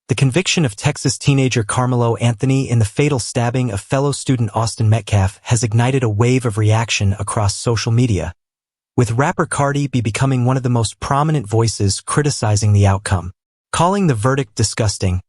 The conviction of Texas teenager Karmelo Anthony in the fatal stabbing of fellow student Austin Metcalf has ignited a wave of reaction across social media, with rapper Cardi becoming one of the most prominent voices criticizing the outcome. Calling the verdict disgusting,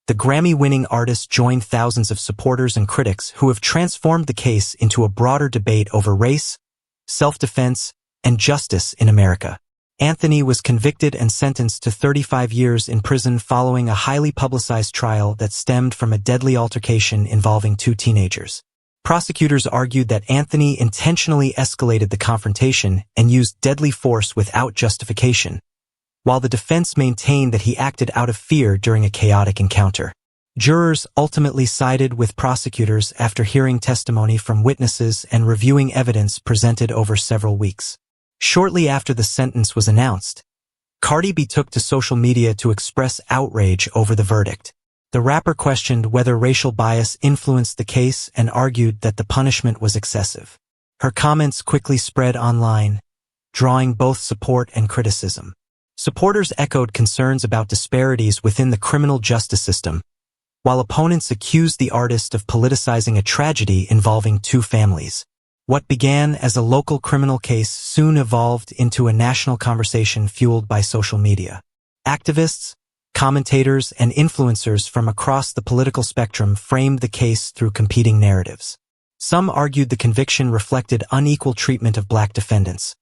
the Grammy-winning artist joined thousands of supporters and critics who have transformed the case into a broader debate over race, self-defense, and justice in America. Anthony was convicted and sentenced to 35 years in prison following a highly publicized trial that stemmed from a deadly altercation involving two teenagers. Prosecutors argued that Anthony intentionally escalated the confrontation and used deadly force without justification, while the defense maintained that he acted out of fear during a chaotic encounter. Jurors ultimately sided with prosecutors after hearing testimony from witnesses and reviewing evidence presented over several weeks. Shortly after the sentence was announced, Cardi took to social media to express outrage over the verdict. The rapper questioned whether racial bias influenced the case and argued that the punishment was excessive. Her comments quickly spread online, drawing both support and criticism. Supporters echoed concerns about disparities within the criminal justice system, while opponents accused the artist of politicizing a tragedy involving two families. What began as a local criminal case soon evolved into a national conversation fueled by social media. Activists, commentators, and influencers from across the political spectrum framed the case through competing narratives. Some argued the conviction reflected unequal treatment of black defendants,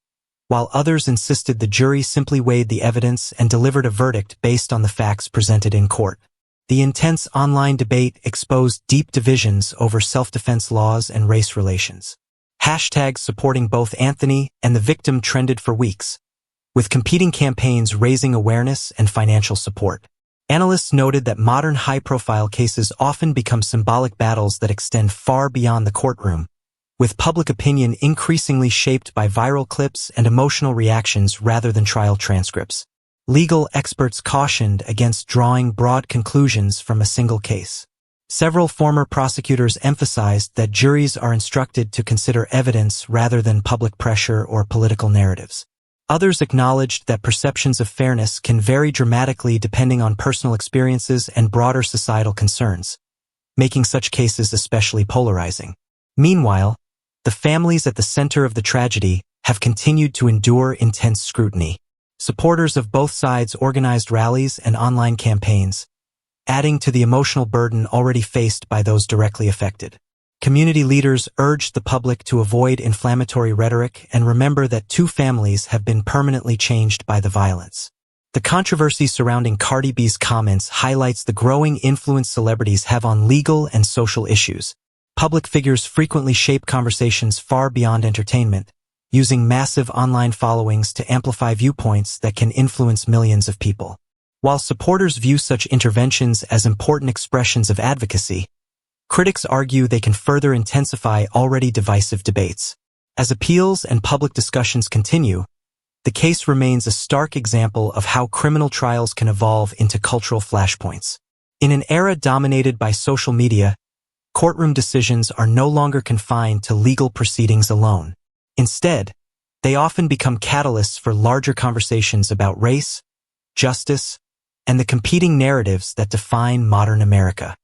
while others insisted the jury simply weighed the evidence and delivered a verdict based on the facts presented in court. The intense online debate exposed deep divisions over self-defense laws and race relations. Hashtags supporting both Anthony and the victim trended for weeks, with competing campaigns raising awareness and financial support. Analysts noted that modern high-profile cases often become symbolic battles that extend far beyond the courtroom, with public opinion increasingly shaped by viral clips and emotional reactions rather than trial transcripts. Legal experts cautioned against drawing broad conclusions from a single case. Several former prosecutors emphasized that juries are instructed to consider evidence rather than public pressure or political narratives. Others acknowledged that perceptions of fairness can vary dramatically depending on personal experiences and broader societal concerns, making such cases especially polarizing. Meanwhile, the families at the center of the tragedy have continued to endure intense scrutiny. Supporters of both sides organized rallies and online campaigns, adding to the emotional burden already faced by those directly affected. Community leaders urged the public to avoid inflammatory rhetoric and remember that two families have been permanently changed by the violence. The controversy surrounding Cardi B's comments highlights the growing influence celebrities have on legal and social issues. Public figures frequently shape conversations far beyond entertainment, using massive online followings to amplify viewpoints that can influence millions of people. While supporters view such interventions as important expressions of advocacy, critics argue they can further intensify already divisive debates. As appeals and public discussions continue, the case remains a stark example of how criminal trials can evolve into cultural flashpoints. In an era dominated by social media, courtroom decisions are no longer confined to legal proceedings alone. Instead, they often become catalysts for larger conversations about race, justice, and the competing narratives that define modern America.